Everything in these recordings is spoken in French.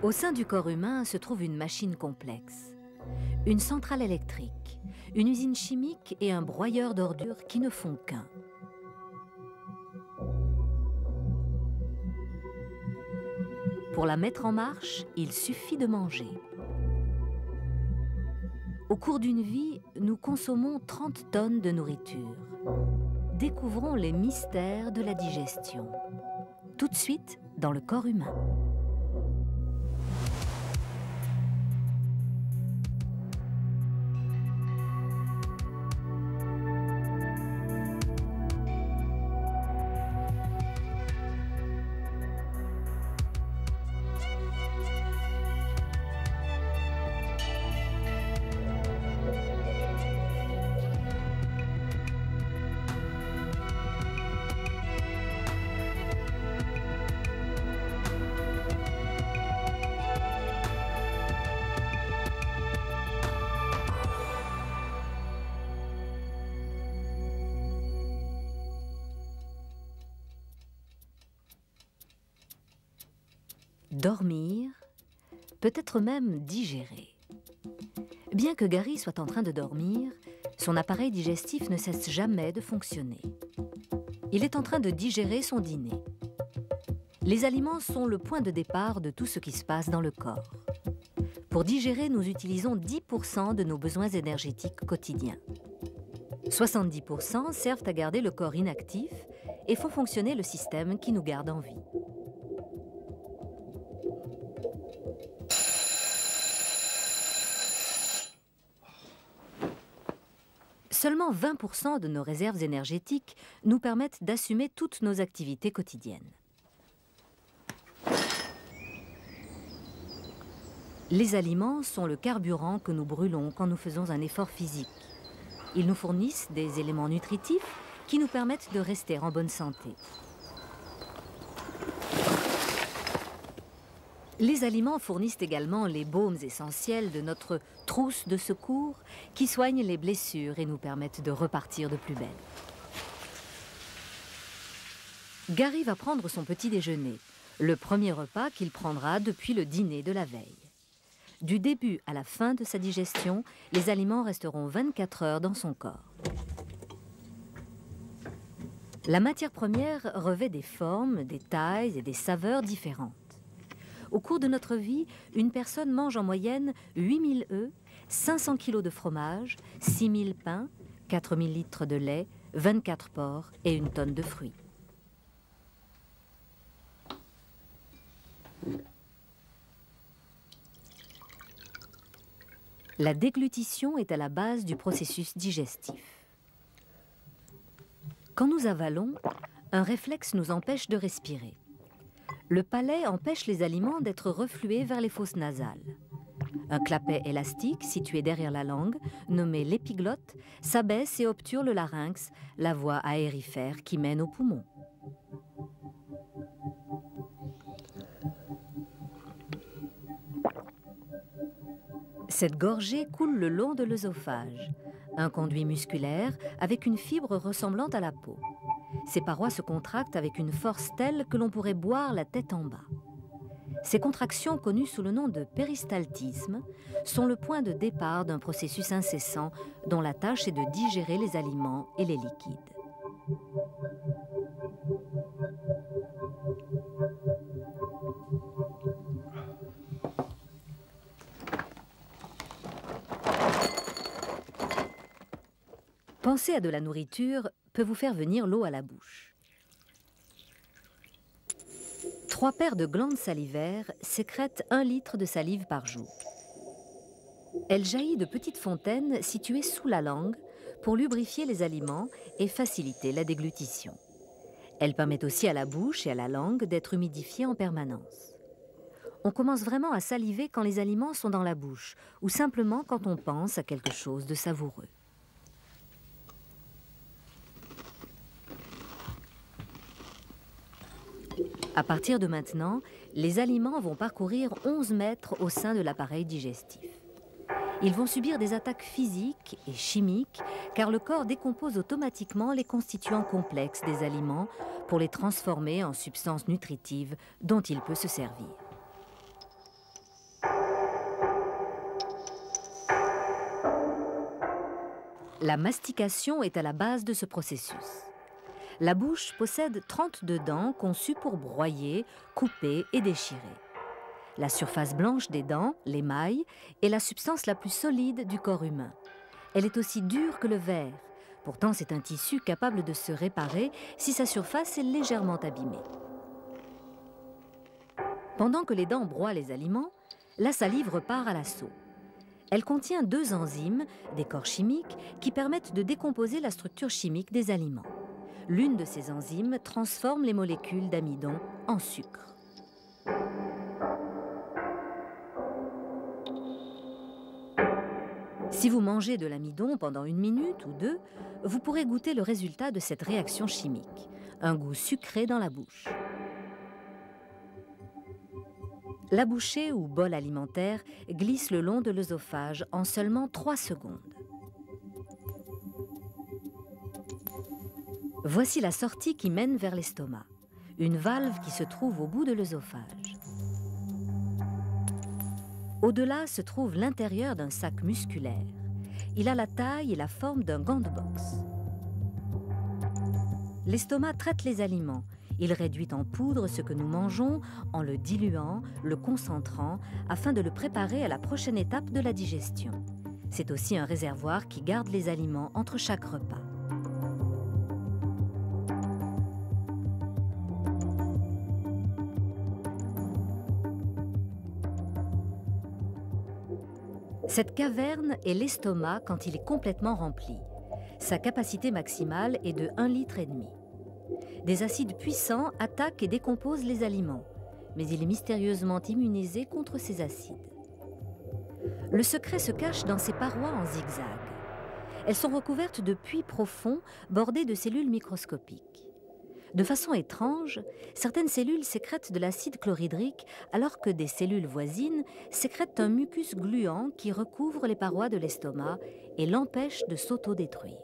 Au sein du corps humain se trouve une machine complexe, une centrale électrique, une usine chimique et un broyeur d'ordures qui ne font qu'un. Pour la mettre en marche, il suffit de manger. Au cours d'une vie, nous consommons 30 tonnes de nourriture. Découvrons les mystères de la digestion. Tout de suite, dans le corps humain. Dormir, peut-être même digérer. Bien que Gary soit en train de dormir, son appareil digestif ne cesse jamais de fonctionner. Il est en train de digérer son dîner. Les aliments sont le point de départ de tout ce qui se passe dans le corps. Pour digérer, nous utilisons 10% de nos besoins énergétiques quotidiens. 70% servent à garder le corps inactif et font fonctionner le système qui nous garde en vie. Seulement 20% de nos réserves énergétiques nous permettent d'assumer toutes nos activités quotidiennes. Les aliments sont le carburant que nous brûlons quand nous faisons un effort physique. Ils nous fournissent des éléments nutritifs qui nous permettent de rester en bonne santé. Les aliments fournissent également les baumes essentiels de notre trousse de secours qui soignent les blessures et nous permettent de repartir de plus belle. Gary va prendre son petit déjeuner, le premier repas qu'il prendra depuis le dîner de la veille. Du début à la fin de sa digestion, les aliments resteront 24 heures dans son corps. La matière première revêt des formes, des tailles et des saveurs différentes. Au cours de notre vie, une personne mange en moyenne 8000 œufs, 500 kg de fromage, 6000 pains, 4000 litres de lait, 24 porcs et une tonne de fruits. La déglutition est à la base du processus digestif. Quand nous avalons, un réflexe nous empêche de respirer. Le palais empêche les aliments d'être reflués vers les fosses nasales. Un clapet élastique situé derrière la langue, nommé l'épiglotte, s'abaisse et obture le larynx, la voie aérifère qui mène aux poumons. Cette gorgée coule le long de l'œsophage, un conduit musculaire avec une fibre ressemblant à la peau. Ces parois se contractent avec une force telle que l'on pourrait boire la tête en bas. Ces contractions, connues sous le nom de péristaltisme, sont le point de départ d'un processus incessant dont la tâche est de digérer les aliments et les liquides. Penser à de la nourriture peut vous faire venir l'eau à la bouche. 3 paires de glandes salivaires sécrètent 1 litre de salive par jour. Elle jaillit de petites fontaines situées sous la langue pour lubrifier les aliments et faciliter la déglutition. Elle permet aussi à la bouche et à la langue d'être humidifiées en permanence. On commence vraiment à saliver quand les aliments sont dans la bouche ou simplement quand on pense à quelque chose de savoureux. À partir de maintenant, les aliments vont parcourir 11 mètres au sein de l'appareil digestif. Ils vont subir des attaques physiques et chimiques car le corps décompose automatiquement les constituants complexes des aliments pour les transformer en substances nutritives dont il peut se servir. La mastication est à la base de ce processus. La bouche possède 32 dents conçues pour broyer, couper et déchirer. La surface blanche des dents, l'émail, est la substance la plus solide du corps humain. Elle est aussi dure que le verre. Pourtant, c'est un tissu capable de se réparer si sa surface est légèrement abîmée. Pendant que les dents broient les aliments, la salive repart à l'assaut. Elle contient 2 enzymes, des corps chimiques, qui permettent de décomposer la structure chimique des aliments. L'une de ces enzymes transforme les molécules d'amidon en sucre. Si vous mangez de l'amidon pendant 1 minute ou 2, vous pourrez goûter le résultat de cette réaction chimique, un goût sucré dans la bouche. La bouchée ou bol alimentaire glisse le long de l'œsophage en seulement 3 secondes. Voici la sortie qui mène vers l'estomac, une valve qui se trouve au bout de l'œsophage. Au-delà se trouve l'intérieur d'un sac musculaire. Il a la taille et la forme d'un gant de boxe. L'estomac traite les aliments. Il réduit en poudre ce que nous mangeons en le diluant, le concentrant, afin de le préparer à la prochaine étape de la digestion. C'est aussi un réservoir qui garde les aliments entre chaque repas. Cette caverne est l'estomac quand il est complètement rempli. Sa capacité maximale est de 1,5 litre. Des acides puissants attaquent et décomposent les aliments, mais il est mystérieusement immunisé contre ces acides. Le secret se cache dans ses parois en zigzag. Elles sont recouvertes de puits profonds bordés de cellules microscopiques. De façon étrange, certaines cellules sécrètent de l'acide chlorhydrique alors que des cellules voisines sécrètent un mucus gluant qui recouvre les parois de l'estomac et l'empêche de s'autodétruire.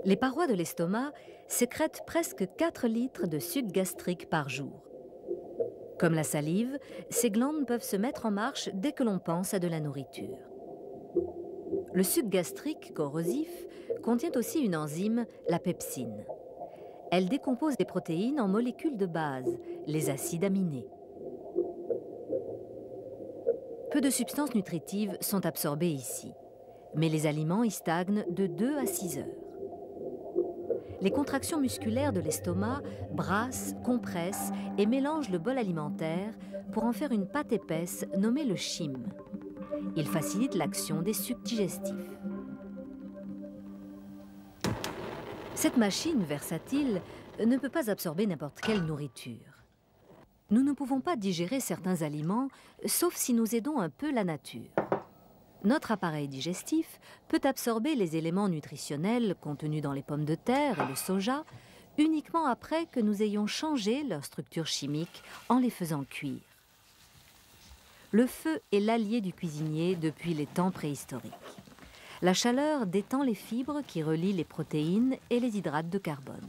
Les parois de l'estomac sécrètent presque 4 litres de suc gastrique par jour. Comme la salive, ces glandes peuvent se mettre en marche dès que l'on pense à de la nourriture. Le suc gastrique corrosif contient aussi une enzyme, la pepsine. Elle décompose les protéines en molécules de base, les acides aminés. Peu de substances nutritives sont absorbées ici, mais les aliments y stagnent de 2 à 6 heures. Les contractions musculaires de l'estomac brassent, compressent et mélangent le bol alimentaire pour en faire une pâte épaisse nommée le chyme. Il facilite l'action des sucs digestifs. Cette machine versatile ne peut pas absorber n'importe quelle nourriture. Nous ne pouvons pas digérer certains aliments, sauf si nous aidons un peu la nature. Notre appareil digestif peut absorber les éléments nutritionnels contenus dans les pommes de terre et le soja uniquement après que nous ayons changé leur structure chimique en les faisant cuire. Le feu est l'allié du cuisinier depuis les temps préhistoriques. La chaleur détend les fibres qui relient les protéines et les hydrates de carbone.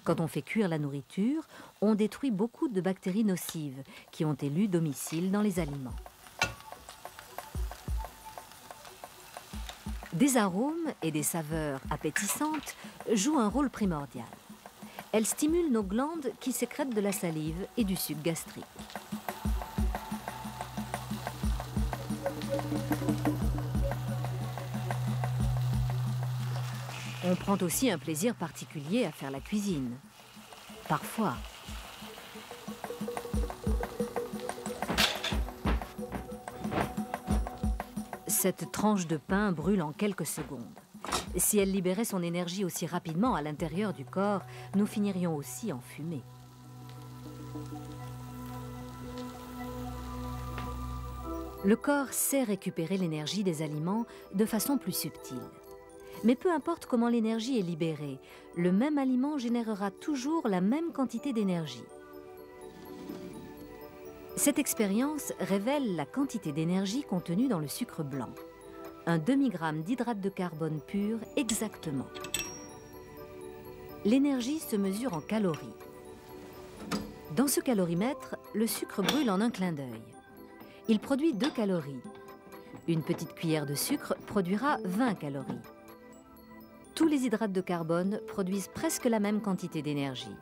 Quand on fait cuire la nourriture, on détruit beaucoup de bactéries nocives qui ont élu domicile dans les aliments. Des arômes et des saveurs appétissantes jouent un rôle primordial. Elles stimulent nos glandes qui sécrètent de la salive et du suc gastrique. On prend aussi un plaisir particulier à faire la cuisine. Parfois. Cette tranche de pain brûle en quelques secondes. Si elle libérait son énergie aussi rapidement à l'intérieur du corps, nous finirions aussi en fumée. Le corps sait récupérer l'énergie des aliments de façon plus subtile. Mais peu importe comment l'énergie est libérée, le même aliment générera toujours la même quantité d'énergie. Cette expérience révèle la quantité d'énergie contenue dans le sucre blanc. Un demi-gramme d'hydrate de carbone pur exactement. L'énergie se mesure en calories. Dans ce calorimètre, le sucre brûle en un clin d'œil. Il produit 2 calories. Une petite cuillère de sucre produira 20 calories. Tous les hydrates de carbone produisent presque la même quantité d'énergie.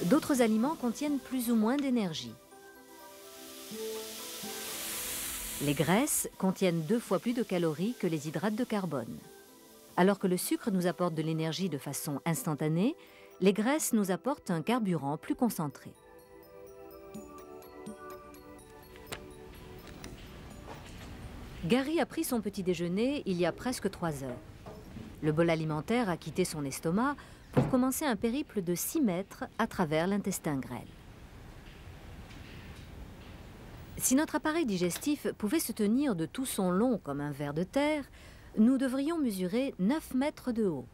D'autres aliments contiennent plus ou moins d'énergie. Les graisses contiennent 2 fois plus de calories que les hydrates de carbone. Alors que le sucre nous apporte de l'énergie de façon instantanée, les graisses nous apportent un carburant plus concentré. Gary a pris son petit déjeuner il y a presque 3 heures. Le bol alimentaire a quitté son estomac pour commencer un périple de 6 mètres à travers l'intestin grêle. Si notre appareil digestif pouvait se tenir de tout son long comme un ver de terre, nous devrions mesurer 9 mètres de haut.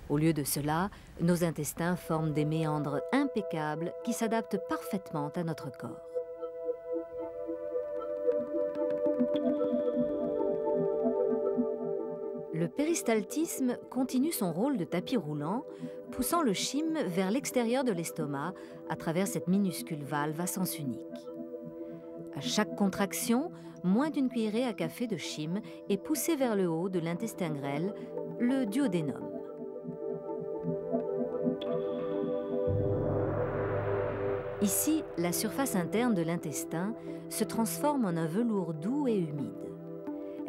Au lieu de cela, nos intestins forment des méandres impeccables qui s'adaptent parfaitement à notre corps. Le péristaltisme continue son rôle de tapis roulant, poussant le chyme vers l'extérieur de l'estomac à travers cette minuscule valve à sens unique. À chaque contraction, moins d'une cuillerée à café de chyme est poussée vers le haut de l'intestin grêle, le duodénum. Ici, la surface interne de l'intestin se transforme en un velours doux et humide.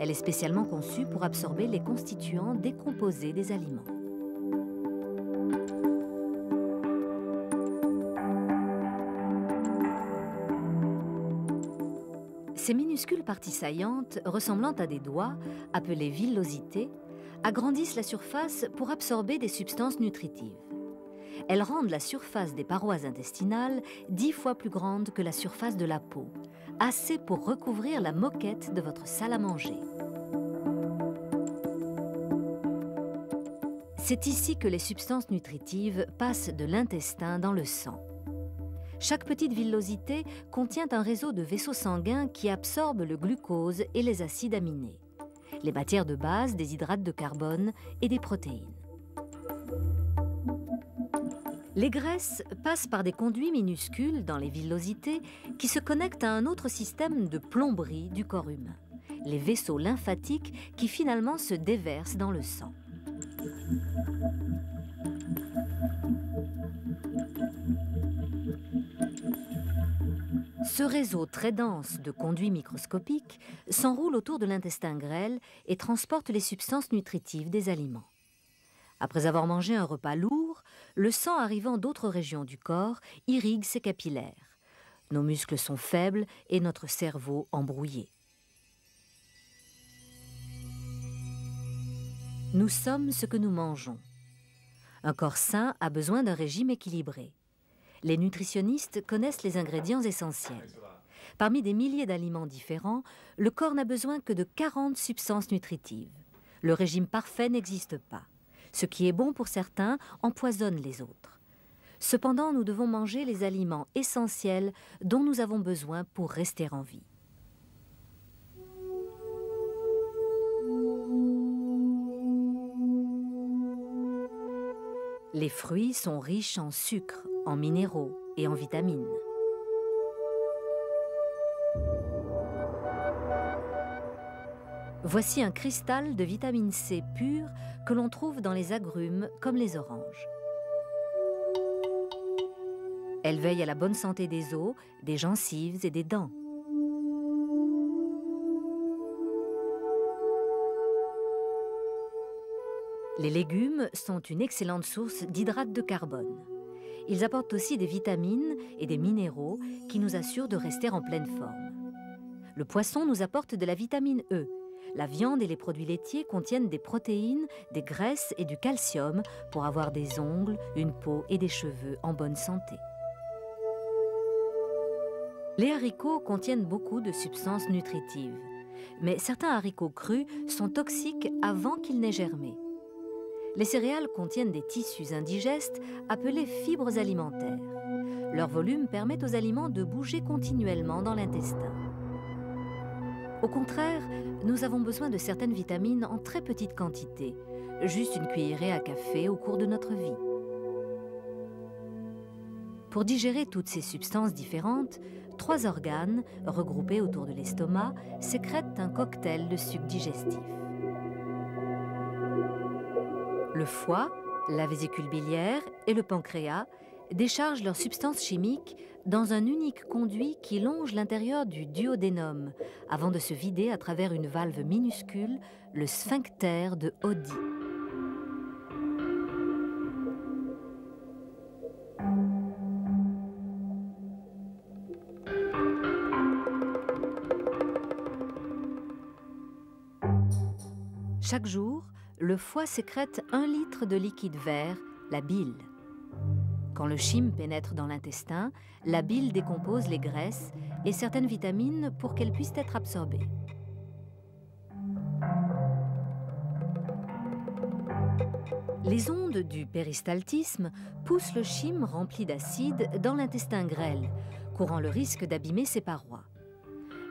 Elle est spécialement conçue pour absorber les constituants décomposés des aliments. Ces minuscules parties saillantes, ressemblant à des doigts, appelées villosités, agrandissent la surface pour absorber des substances nutritives. Elles rendent la surface des parois intestinales 10 fois plus grande que la surface de la peau, assez pour recouvrir la moquette de votre salle à manger. C'est ici que les substances nutritives passent de l'intestin dans le sang. Chaque petite villosité contient un réseau de vaisseaux sanguins qui absorbent le glucose et les acides aminés, les matières de base des hydrates de carbone et des protéines. Les graisses passent par des conduits minuscules dans les villosités qui se connectent à un autre système de plomberie du corps humain, les vaisseaux lymphatiques qui finalement se déversent dans le sang. Ce réseau très dense de conduits microscopiques s'enroule autour de l'intestin grêle et transporte les substances nutritives des aliments. Après avoir mangé un repas lourd, le sang arrivant d'autres régions du corps irrigue ses capillaires. Nos muscles sont faibles et notre cerveau embrouillé. Nous sommes ce que nous mangeons. Un corps sain a besoin d'un régime équilibré. Les nutritionnistes connaissent les ingrédients essentiels. Parmi des milliers d'aliments différents, le corps n'a besoin que de 40 substances nutritives. Le régime parfait n'existe pas. Ce qui est bon pour certains empoisonne les autres. Cependant, nous devons manger les aliments essentiels dont nous avons besoin pour rester en vie. Les fruits sont riches en sucre, en minéraux et en vitamines. Voici un cristal de vitamine C pure que l'on trouve dans les agrumes comme les oranges. Elle veille à la bonne santé des os, des gencives et des dents. Les légumes sont une excellente source d'hydrates de carbone. Ils apportent aussi des vitamines et des minéraux qui nous assurent de rester en pleine forme. Le poisson nous apporte de la vitamine E. La viande et les produits laitiers contiennent des protéines, des graisses et du calcium pour avoir des ongles, une peau et des cheveux en bonne santé. Les haricots contiennent beaucoup de substances nutritives, mais certains haricots crus sont toxiques avant qu'ils n'aient germé. Les céréales contiennent des tissus indigestes appelés fibres alimentaires. Leur volume permet aux aliments de bouger continuellement dans l'intestin. Au contraire, nous avons besoin de certaines vitamines en très petite quantité, juste une cuillerée à café au cours de notre vie. Pour digérer toutes ces substances différentes, 3 organes, regroupés autour de l'estomac, sécrètent un cocktail de sucs digestifs. Le foie, la vésicule biliaire et le pancréas déchargent leurs substances chimiques dans un unique conduit qui longe l'intérieur du duodénum, avant de se vider à travers une valve minuscule, le sphincter de Oddi. Chaque jour, le foie sécrète 1 litre de liquide vert, la bile. Quand le chyme pénètre dans l'intestin, la bile décompose les graisses et certaines vitamines pour qu'elles puissent être absorbées. Les ondes du péristaltisme poussent le chyme rempli d'acide dans l'intestin grêle, courant le risque d'abîmer ses parois.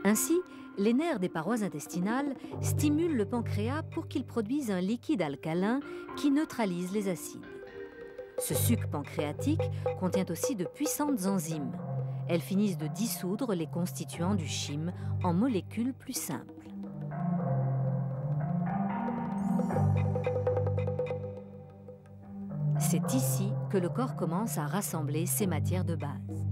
Ainsi, les nerfs des parois intestinales stimulent le pancréas pour qu'il produise un liquide alcalin qui neutralise les acides. Ce suc pancréatique contient aussi de puissantes enzymes. Elles finissent de dissoudre les constituants du chyme en molécules plus simples. C'est ici que le corps commence à rassembler ses matières de base.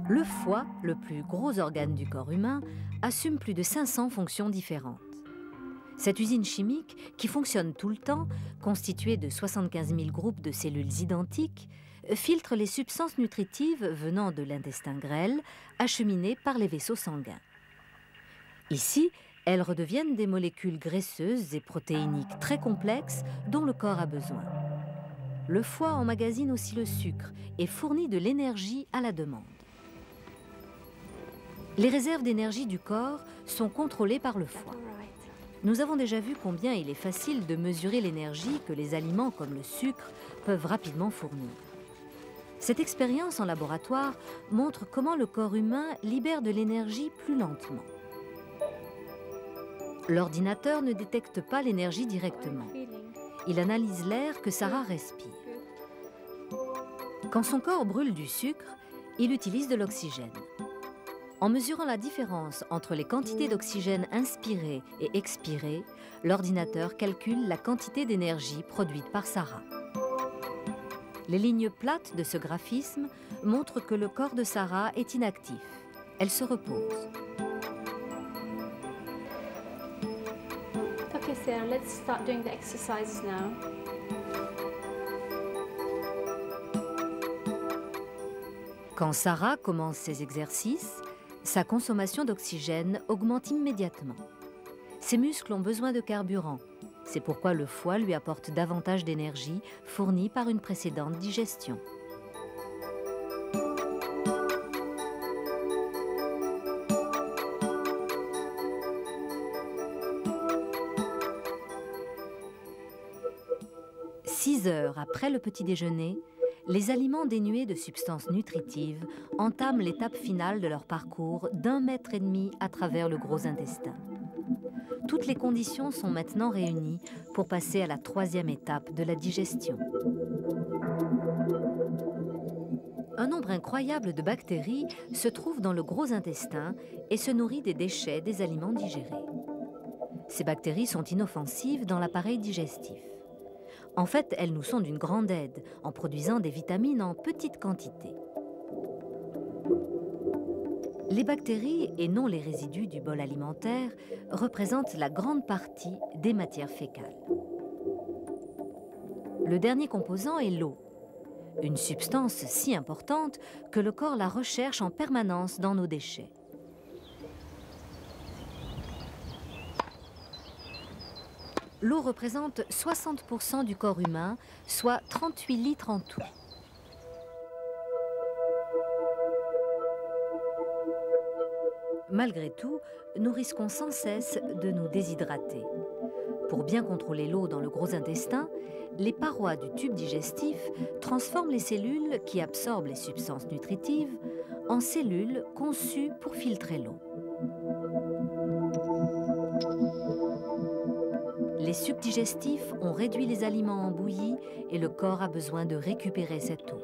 Le foie, le plus gros organe du corps humain, assume plus de 500 fonctions différentes. Cette usine chimique, qui fonctionne tout le temps, constituée de 75 000 groupes de cellules identiques, filtre les substances nutritives venant de l'intestin grêle, acheminées par les vaisseaux sanguins. Ici, elles redeviennent des molécules graisseuses et protéiniques très complexes dont le corps a besoin. Le foie emmagasine aussi le sucre et fournit de l'énergie à la demande. Les réserves d'énergie du corps sont contrôlées par le foie. Nous avons déjà vu combien il est facile de mesurer l'énergie que les aliments comme le sucre peuvent rapidement fournir. Cette expérience en laboratoire montre comment le corps humain libère de l'énergie plus lentement. L'ordinateur ne détecte pas l'énergie directement. Il analyse l'air que Sarah respire. Quand son corps brûle du sucre, il utilise de l'oxygène. En mesurant la différence entre les quantités d'oxygène inspirées et expirées, l'ordinateur calcule la quantité d'énergie produite par Sarah. Les lignes plates de ce graphisme montrent que le corps de Sarah est inactif. Elle se repose. Okay, Sarah, let's start doing the exercises now. Quand Sarah commence ses exercices, sa consommation d'oxygène augmente immédiatement. Ses muscles ont besoin de carburant. C'est pourquoi le foie lui apporte davantage d'énergie fournie par une précédente digestion. Six heures après le petit déjeuner, les aliments dénués de substances nutritives entament l'étape finale de leur parcours d'1,5 mètre à travers le gros intestin. Toutes les conditions sont maintenant réunies pour passer à la 3e étape de la digestion. Un nombre incroyable de bactéries se trouve dans le gros intestin et se nourrit des déchets des aliments digérés. Ces bactéries sont inoffensives dans l'appareil digestif. En fait, elles nous sont d'une grande aide en produisant des vitamines en petite quantité. Les bactéries, et non les résidus du bol alimentaire, représentent la grande partie des matières fécales. Le dernier composant est l'eau, une substance si importante que le corps la recherche en permanence dans nos déchets. L'eau représente 60% du corps humain, soit 38 litres en tout. Malgré tout, nous risquons sans cesse de nous déshydrater. Pour bien contrôler l'eau dans le gros intestin, les parois du tube digestif transforment les cellules qui absorbent les substances nutritives en cellules conçues pour filtrer l'eau. Les sucs digestifs ont réduit les aliments en bouillie et le corps a besoin de récupérer cette eau.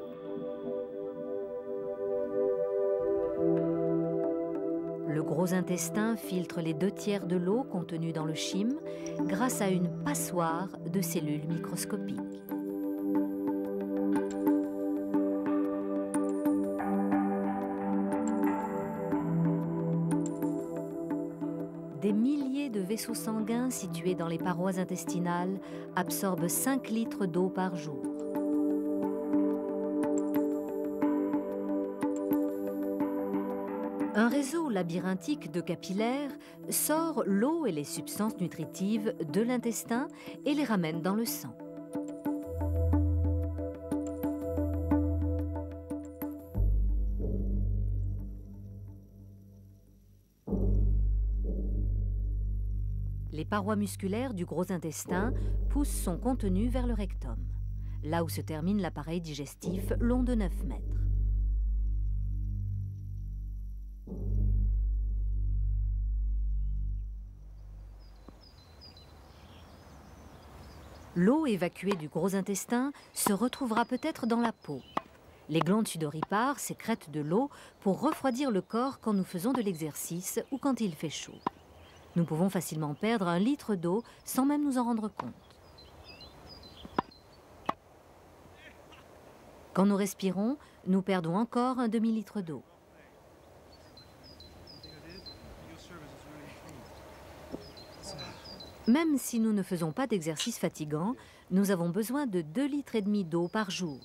Le gros intestin filtre les 2/3 de l'eau contenue dans le chyme grâce à une passoire de cellules microscopiques. Des milliers de vaisseaux sanguins situés dans les parois intestinales absorbent 5 litres d'eau par jour. Un réseau labyrinthique de capillaires sort l'eau et les substances nutritives de l'intestin et les ramène dans le sang. Les parois musculaires du gros intestin poussent son contenu vers le rectum, là où se termine l'appareil digestif long de 9 mètres. L'eau évacuée du gros intestin se retrouvera peut-être dans la peau. Les glandes sudoripares sécrètent de l'eau pour refroidir le corps quand nous faisons de l'exercice ou quand il fait chaud. Nous pouvons facilement perdre 1 litre d'eau sans même nous en rendre compte. Quand nous respirons, nous perdons encore un demi-litre d'eau. Même si nous ne faisons pas d'exercice fatigant, nous avons besoin de 2,5 litres d'eau par jour.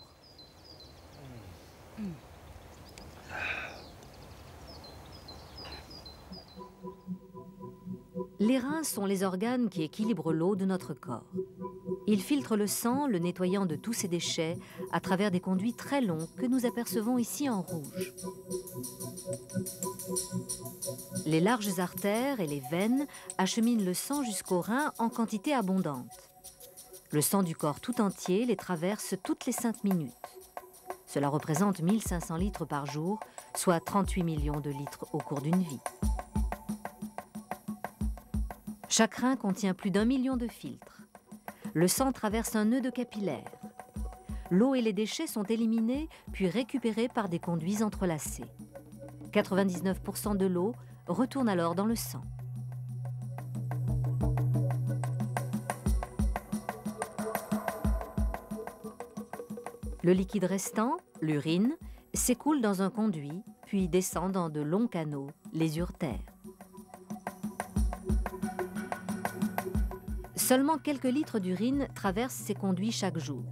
Les reins sont les organes qui équilibrent l'eau de notre corps. Ils filtrent le sang, le nettoyant de tous ses déchets, à travers des conduits très longs que nous apercevons ici en rouge. Les larges artères et les veines acheminent le sang jusqu'aux reins en quantité abondante. Le sang du corps tout entier les traverse toutes les 5 minutes. Cela représente 1500 litres par jour, soit 38 millions de litres au cours d'une vie. Chaque rein contient plus d'1 million de filtres. Le sang traverse un nœud de capillaire. L'eau et les déchets sont éliminés puis récupérés par des conduits entrelacés. 99% de l'eau retourne alors dans le sang. Le liquide restant, l'urine, s'écoule dans un conduit puis descend dans de longs canaux, les uretères. Seulement quelques litres d'urine traversent ces conduits chaque jour.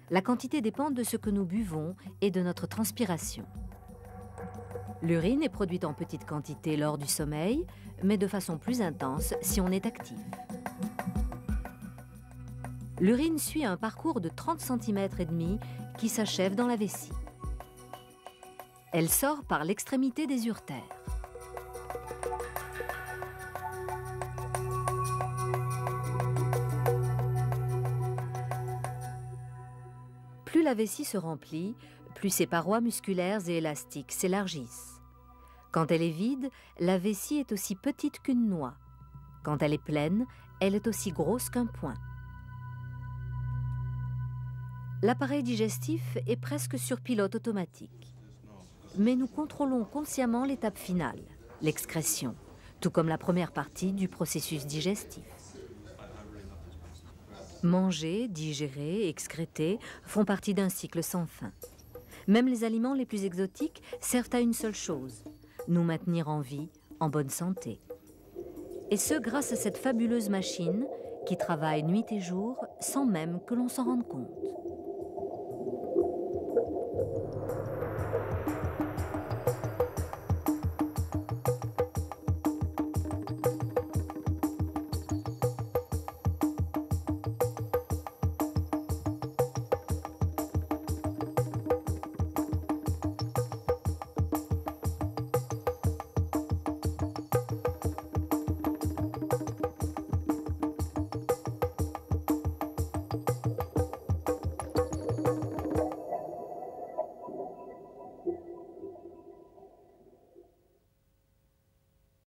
La quantité dépend de ce que nous buvons et de notre transpiration. L'urine est produite en petite quantité lors du sommeil, mais de façon plus intense si on est actif. L'urine suit un parcours de 30 cm et demi qui s'achève dans la vessie. Elle sort par l'extrémité des uretères. Plus la vessie se remplit, plus ses parois musculaires et élastiques s'élargissent. Quand elle est vide, la vessie est aussi petite qu'une noix. Quand elle est pleine, elle est aussi grosse qu'un poing. L'appareil digestif est presque sur pilote automatique. Mais nous contrôlons consciemment l'étape finale, l'excrétion, tout comme la première partie du processus digestif. Manger, digérer, excréter font partie d'un cycle sans fin. Même les aliments les plus exotiques servent à une seule chose, nous maintenir en vie, en bonne santé. Et ce grâce à cette fabuleuse machine qui travaille nuit et jour sans même que l'on s'en rende compte.